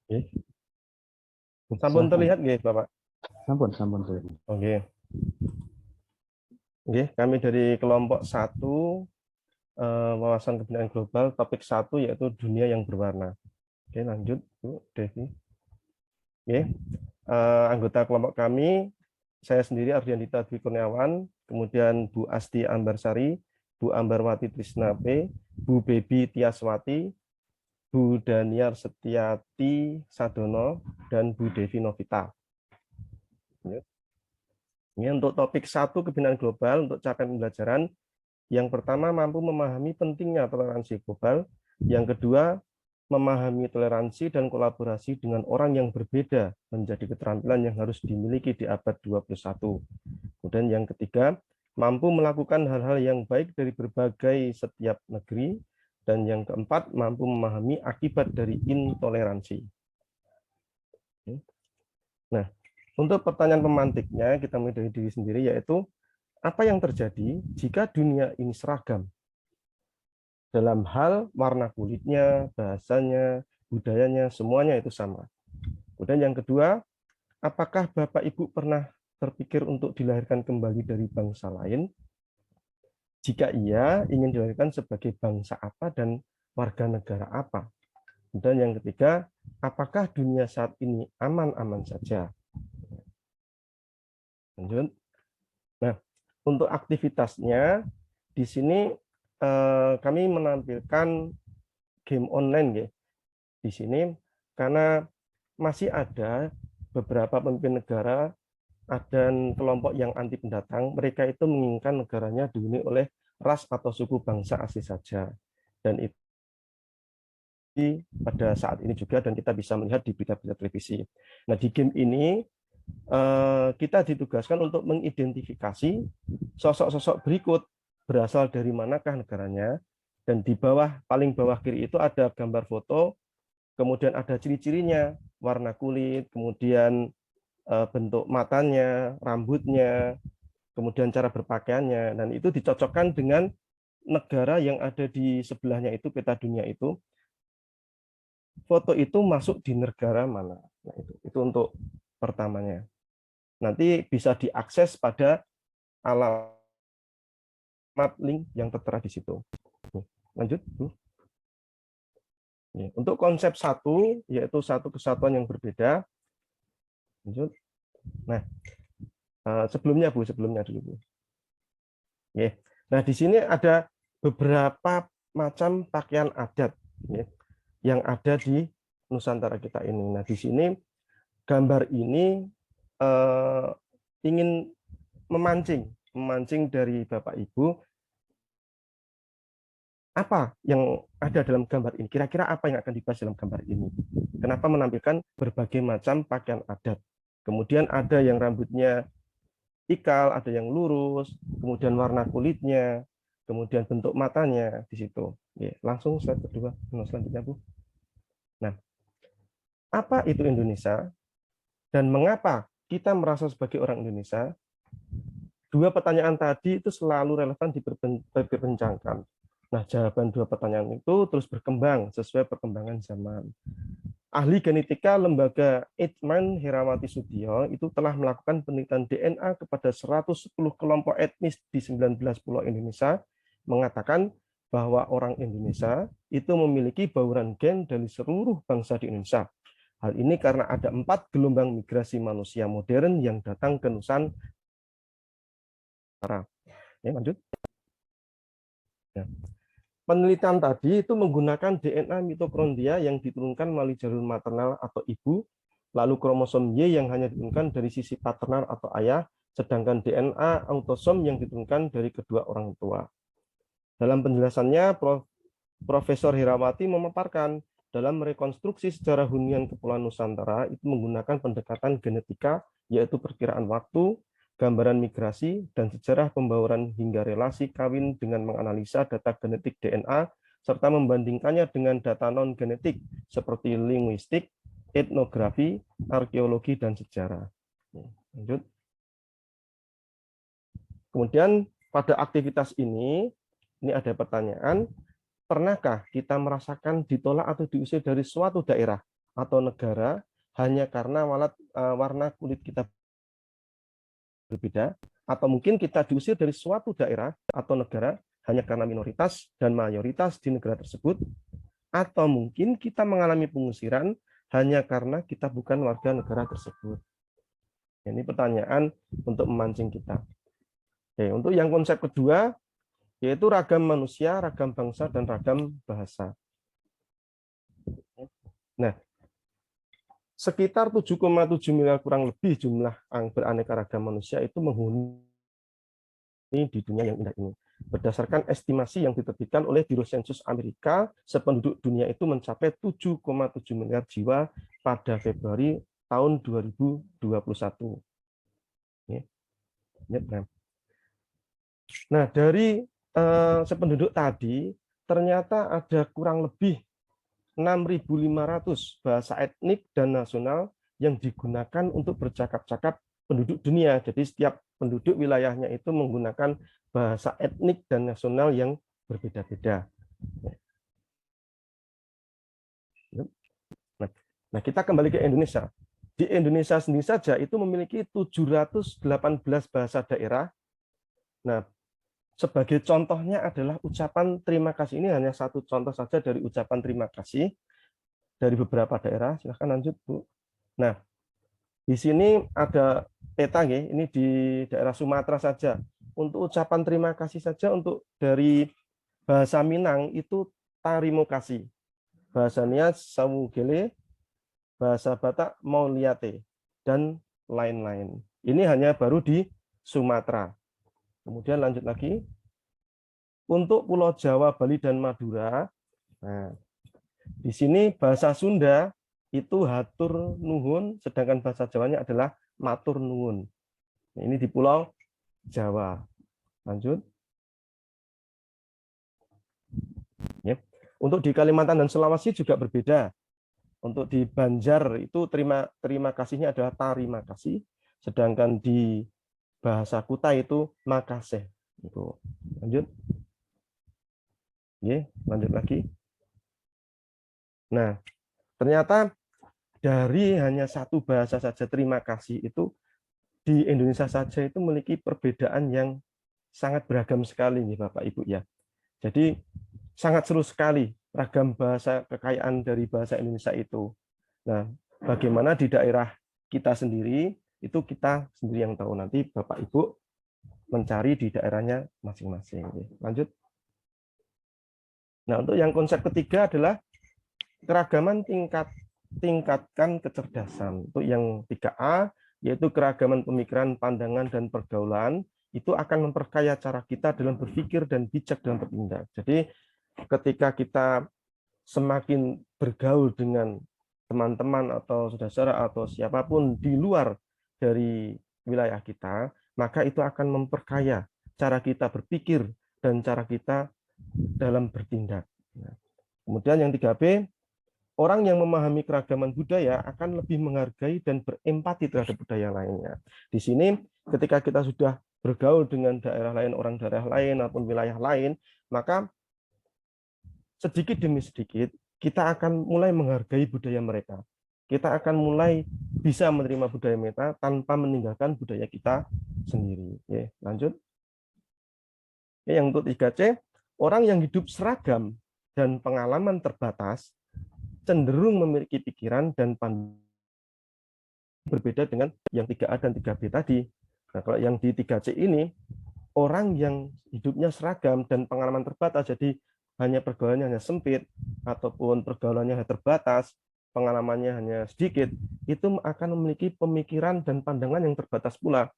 Nggih. Sampun terlihat nggih, Bapak? Sampun terlihat. Oke. Nggih, kami dari kelompok 1 wawasan kebudayaan global, topik 1 yaitu dunia yang berwarna. Oke, lanjut Bu Devi. Oke. Anggota kelompok kami, saya sendiri Ardiandita Dwi Kurniawan, kemudian Bu Asti Ambarsari, Bu Ambarwati Trisna P, Bu Bebi Tiaswati, Bu Daniar Setiati Sadono, dan Bu Devi Novita. Ini untuk topik 1 kebinaan global untuk capaian pembelajaran. Yang pertama, mampu memahami pentingnya toleransi global. Yang kedua, memahami toleransi dan kolaborasi dengan orang yang berbeda menjadi keterampilan yang harus dimiliki di abad 21. Kemudian yang ketiga, mampu melakukan hal-hal yang baik dari berbagai setiap negeri. Dan yang keempat, mampu memahami akibat dari intoleransi. Nah, untuk pertanyaan pemantiknya, kita mulai dari diri sendiri, yaitu apa yang terjadi jika dunia ini seragam? Dalam hal warna kulitnya, bahasanya, budayanya, semuanya itu sama. Kemudian yang kedua, apakah Bapak Ibu pernah terpikir untuk dilahirkan kembali dari bangsa lain? Jika iya, ingin dilahirkan sebagai bangsa apa dan warga negara apa? Dan yang ketiga, apakah dunia saat ini aman-aman saja? Lanjut. Nah, untuk aktivitasnya, di sini kami menampilkan game online ya. Di sini karena masih ada beberapa pemimpin negara dan kelompok yang anti pendatang, mereka itu menginginkan negaranya dihuni oleh ras atau suku bangsa asli saja. Dan itu pada saat ini juga, dan kita bisa melihat di berita-berita televisi. Nah, di game ini kita ditugaskan untuk mengidentifikasi sosok-sosok berikut berasal dari manakah negaranya, dan di bawah, paling bawah kiri itu ada gambar foto, kemudian ada ciri-cirinya, warna kulit, kemudian bentuk matanya, rambutnya, kemudian cara berpakaiannya, dan itu dicocokkan dengan negara yang ada di sebelahnya itu, peta dunia itu, foto itu masuk di negara mana. Nah, itu untuk pertamanya. Nanti bisa diakses pada alamat link yang tertera di situ. Lanjut, Bu. Untuk konsep 1, yaitu satu kesatuan yang berbeda. Lanjut. Nah, sebelumnya Bu, sebelumnya dulu Bu. Nah, di sini ada beberapa macam pakaian adat yang ada di Nusantara kita ini. Nah, di sini gambar ini ingin memancing dari Bapak Ibu, apa yang ada dalam gambar ini? Kira-kira apa yang akan dibahas dalam gambar ini? Kenapa menampilkan berbagai macam pakaian adat? Kemudian ada yang rambutnya ikal, ada yang lurus, kemudian warna kulitnya, kemudian bentuk matanya di situ. Langsung slide kedua, selanjutnya Bu. Nah, apa itu Indonesia dan mengapa kita merasa sebagai orang Indonesia? Dua pertanyaan tadi itu selalu relevan diperbincangkan. Nah, jawaban dua pertanyaan itu terus berkembang sesuai perkembangan zaman. Ahli genetika lembaga Eijkman Herawati Sudyo itu telah melakukan penelitian DNA kepada 110 kelompok etnis di 19 pulau Indonesia, mengatakan bahwa orang Indonesia itu memiliki bauran gen dari seluruh bangsa di Indonesia. Hal ini karena ada 4 gelombang migrasi manusia modern yang datang ke Nusantara. Lanjut. Ya. Penelitian tadi itu menggunakan DNA mitokondria yang diturunkan melalui jalur maternal atau ibu, lalu kromosom Y yang hanya diturunkan dari sisi paternal atau ayah, sedangkan DNA autosom yang diturunkan dari kedua orang tua. Dalam penjelasannya, Profesor Herawati memaparkan dalam merekonstruksi sejarah hunian Kepulauan Nusantara itu menggunakan pendekatan genetika, yaitu perkiraan waktu, gambaran migrasi, dan sejarah pembauran hingga relasi kawin dengan menganalisa data genetik DNA, serta membandingkannya dengan data non-genetik seperti linguistik, etnografi, arkeologi, dan sejarah. Lanjut. Kemudian pada aktivitas ini ada pertanyaan, pernahkah kita merasakan ditolak atau diusir dari suatu daerah atau negara hanya karena warna kulit kita berbeda, atau mungkin kita diusir dari suatu daerah atau negara hanya karena minoritas dan mayoritas di negara tersebut, atau mungkin kita mengalami pengusiran hanya karena kita bukan warga negara tersebut. Ini pertanyaan untuk memancing kita. Oke, untuk yang konsep kedua, yaitu ragam manusia, ragam bangsa, dan ragam bahasa. Nah, sekitar 7,7 miliar kurang lebih jumlah beraneka ragam manusia itu menghuni di dunia yang indah ini. Berdasarkan estimasi yang diterbitkan oleh Biro Sensus Amerika, sependuduk dunia itu mencapai 7,7 miliar jiwa pada Februari tahun 2021. Nah, dari sependuduk tadi, ternyata ada kurang lebih 6.500 bahasa etnik dan nasional yang digunakan untuk bercakap-cakap penduduk dunia. Jadi setiap penduduk wilayahnya itu menggunakan bahasa etnik dan nasional yang berbeda-beda. Nah, kita kembali ke Indonesia. Di Indonesia sendiri saja itu memiliki 718 bahasa daerah. Nah, sebagai contohnya adalah ucapan terima kasih. Ini hanya satu contoh saja dari ucapan terima kasih dari beberapa daerah. Silahkan lanjut, Bu. Nah, di sini ada peta, ini di daerah Sumatera saja. Untuk ucapan terima kasih saja untuk dari bahasa Minang itu tarimo kasih. Bahasa Nias Sawugele, bahasa Batak Mauliate, dan lain-lain. Ini hanya baru di Sumatera. Kemudian lanjut lagi. Untuk Pulau Jawa, Bali, dan Madura, nah, di sini bahasa Sunda itu hatur nuhun, sedangkan bahasa Jawanya adalah matur nuwun. Ini di Pulau Jawa. Lanjut. Untuk di Kalimantan dan Sulawesi juga berbeda. Untuk di Banjar itu terima kasihnya adalah tarima kasih, sedangkan di bahasa Kutai itu makasih. Itu. Lanjut. Lanjut lagi. Nah, ternyata dari hanya satu bahasa saja terima kasih itu di Indonesia saja itu memiliki perbedaan yang sangat beragam sekali nih Bapak Ibu ya. Jadi sangat seru sekali ragam bahasa, kekayaan dari bahasa Indonesia itu. Nah, bagaimana di daerah kita sendiri itu kita sendiri yang tahu, nanti Bapak Ibu mencari di daerahnya masing-masing. Lanjut. Nah, untuk yang konsep ketiga adalah keragaman tingkatkan kecerdasan. Untuk yang 3A, yaitu keragaman pemikiran, pandangan, dan pergaulan, itu akan memperkaya cara kita dalam berpikir dan bijak dalam bertindak. Jadi ketika kita semakin bergaul dengan teman-teman atau saudara-saudara atau siapapun di luar dari wilayah kita, maka itu akan memperkaya cara kita berpikir dan cara kita dalam bertindak. Kemudian yang 3B, orang yang memahami keragaman budaya akan lebih menghargai dan berempati terhadap budaya lainnya. Di sini ketika kita sudah bergaul dengan daerah lain, orang daerah lain maupun wilayah lain, maka sedikit demi sedikit kita akan mulai menghargai budaya mereka. Kita akan mulai bisa menerima budaya mereka tanpa meninggalkan budaya kita sendiri. Lanjut. Yang untuk 3C, orang yang hidup seragam dan pengalaman terbatas cenderung memiliki pikiran dan pandangan berbeda dengan yang 3A dan 3B tadi. Nah, kalau yang di 3C ini, orang yang hidupnya seragam dan pengalaman terbatas, jadi hanya pergaulannya hanya sempit, ataupun pergaulannya hanya terbatas, pengalamannya hanya sedikit, itu akan memiliki pemikiran dan pandangan yang terbatas pula.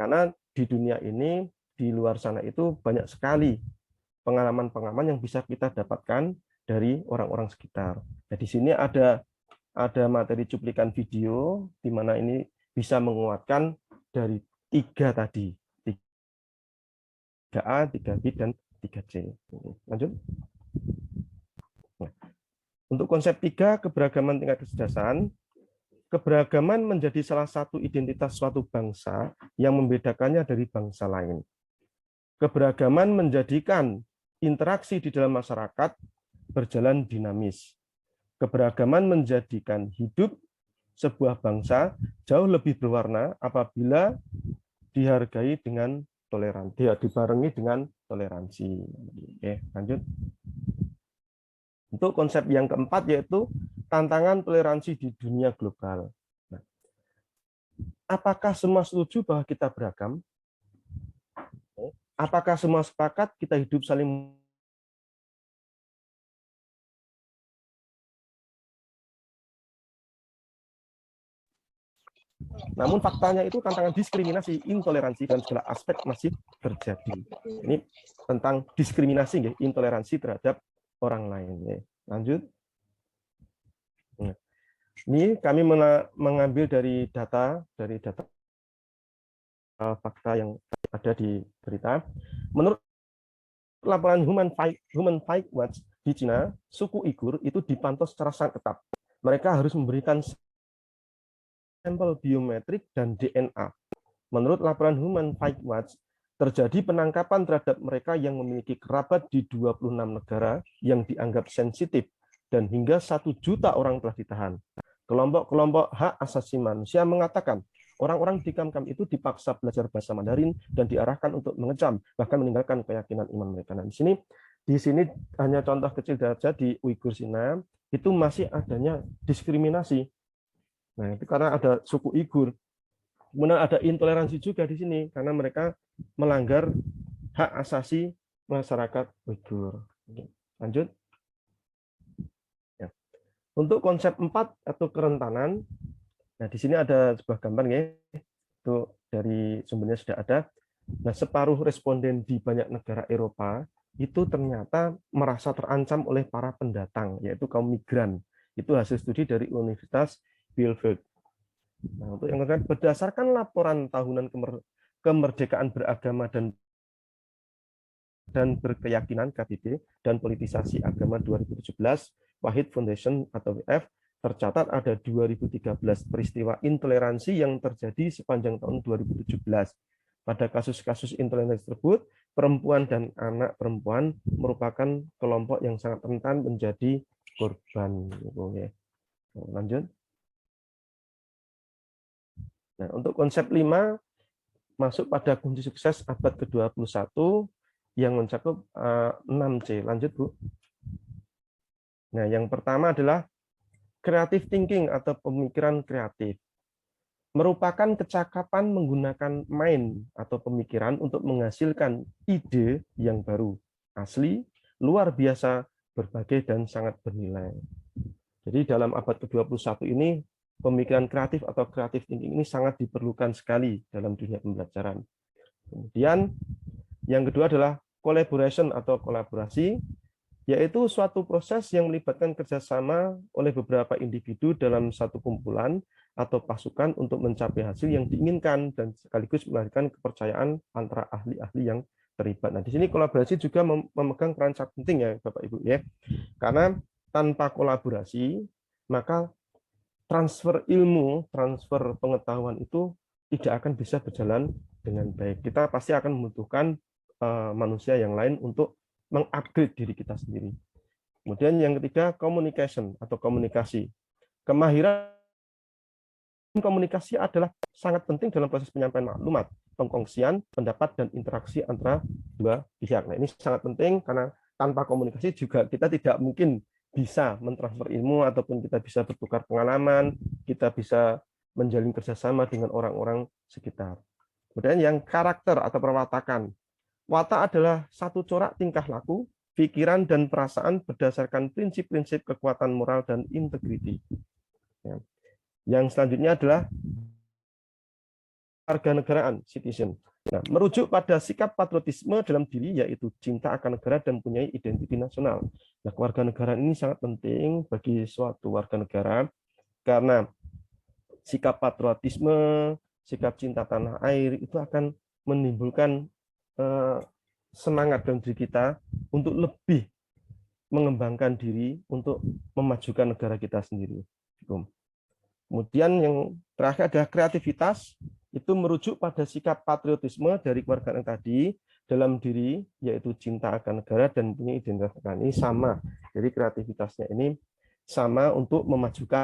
Karena di dunia ini, di luar sana itu banyak sekali pengalaman-pengalaman yang bisa kita dapatkan dari orang-orang sekitar. Nah, di sini ada materi cuplikan video di mana ini bisa menguatkan dari 3 tadi. 3A, 3B, dan 3C. Lanjut. Nah, untuk konsep 3, keberagaman tingkat kecerdasan, keberagaman menjadi salah satu identitas suatu bangsa yang membedakannya dari bangsa lain. Keberagaman menjadikan interaksi di dalam masyarakat berjalan dinamis. Keberagaman menjadikan hidup sebuah bangsa jauh lebih berwarna apabila dihargai dengan toleransi, dibarengi dengan toleransi. Oke, lanjut. Untuk konsep yang keempat yaitu tantangan toleransi di dunia global. Nah, apakah semua setuju bahwa kita beragam? Apakah semua sepakat kita hidup saling? Namun faktanya itu tantangan diskriminasi, intoleransi dalam segala aspek masih terjadi. Ini tentang diskriminasi, intoleransi terhadap orang lain. Lanjut. Ini kami mengambil dari data fakta yang ada di berita. Menurut laporan Human Rights Watch di Cina, suku Uighur itu dipantau secara sangat ketat. Mereka harus memberikan sampel biometrik dan DNA. Menurut laporan Human Rights Watch, terjadi penangkapan terhadap mereka yang memiliki kerabat di 26 negara yang dianggap sensitif dan hingga 1 juta orang telah ditahan. Kelompok-kelompok hak asasi manusia mengatakan orang-orang di Kam-Kam itu dipaksa belajar bahasa Mandarin dan diarahkan untuk mengecam, bahkan meninggalkan keyakinan iman mereka. Nah, di sini hanya contoh kecil saja di Uighur Cina, itu masih adanya diskriminasi. Nah, itu karena ada suku Uighur. Kemudian ada intoleransi juga di sini, karena mereka melanggar hak asasi masyarakat Uighur. Lanjut. Untuk konsep 4 atau kerentanan, nah di sini ada sebuah gambar ya, itu dari sumbernya sudah ada. Nah, separuh responden di banyak negara Eropa itu ternyata merasa terancam oleh para pendatang, yaitu kaum migran. Itu hasil studi dari Universitas Bielefeld. Nah, untuk yang kedua, berdasarkan laporan tahunan kemerdekaan beragama dan berkeyakinan KBB dan politisasi agama 2017, Wahid Foundation atau WF, tercatat ada 2013 peristiwa intoleransi yang terjadi sepanjang tahun 2017. Pada kasus-kasus intoleransi tersebut, perempuan dan anak perempuan merupakan kelompok yang sangat rentan menjadi korban. Oke. Lanjut. Nah, untuk konsep 5 masuk pada kunci sukses abad ke-21 yang mencakup 6C. Lanjut, Bu. Nah, yang pertama adalah creative thinking atau pemikiran kreatif. Merupakan kecakapan menggunakan mind atau pemikiran untuk menghasilkan ide yang baru, asli, luar biasa, berbagai, dan sangat bernilai. Jadi dalam abad ke-21 ini, pemikiran kreatif atau creative thinking ini sangat diperlukan sekali dalam dunia pembelajaran. Kemudian yang kedua adalah collaboration atau kolaborasi, yaitu suatu proses yang melibatkan kerjasama oleh beberapa individu dalam satu kumpulan atau pasukan untuk mencapai hasil yang diinginkan dan sekaligus melahirkan kepercayaan antara ahli-ahli yang terlibat. Nah, di sini kolaborasi juga memegang peran sangat penting ya, Bapak Ibu ya. Karena tanpa kolaborasi, maka transfer ilmu, transfer pengetahuan itu tidak akan bisa berjalan dengan baik. Kita pasti akan membutuhkan manusia yang lain untuk mengupgrade diri kita sendiri. Kemudian yang ketiga, communication atau komunikasi. Kemahiran komunikasi adalah sangat penting dalam proses penyampaian maklumat, pengkongsian, pendapat, dan interaksi antara dua pihak. Nah, ini sangat penting karena tanpa komunikasi juga kita tidak mungkin bisa mentransfer ilmu ataupun kita bisa bertukar pengalaman, kita bisa menjalin kerjasama dengan orang-orang sekitar. Kemudian yang karakter atau perwatakan. Watak adalah satu corak tingkah laku, pikiran, dan perasaan berdasarkan prinsip-prinsip kekuatan moral dan integriti. Yang selanjutnya adalah warganegaraan, citizen. Nah, merujuk pada sikap patriotisme dalam diri, yaitu cinta akan negara dan mempunyai identitas nasional. Nah, kewarganegaraan ini sangat penting bagi suatu warga negara karena sikap patriotisme, sikap cinta tanah air itu akan menimbulkan semangat dalam diri kita untuk lebih mengembangkan diri untuk memajukan negara kita sendiri. Kemudian yang terakhir adalah kreativitas, itu merujuk pada sikap patriotisme dari keluarga yang tadi dalam diri, yaitu cinta akan negara dan punya identitas negara. Ini sama. Jadi kreativitasnya ini sama untuk memajukan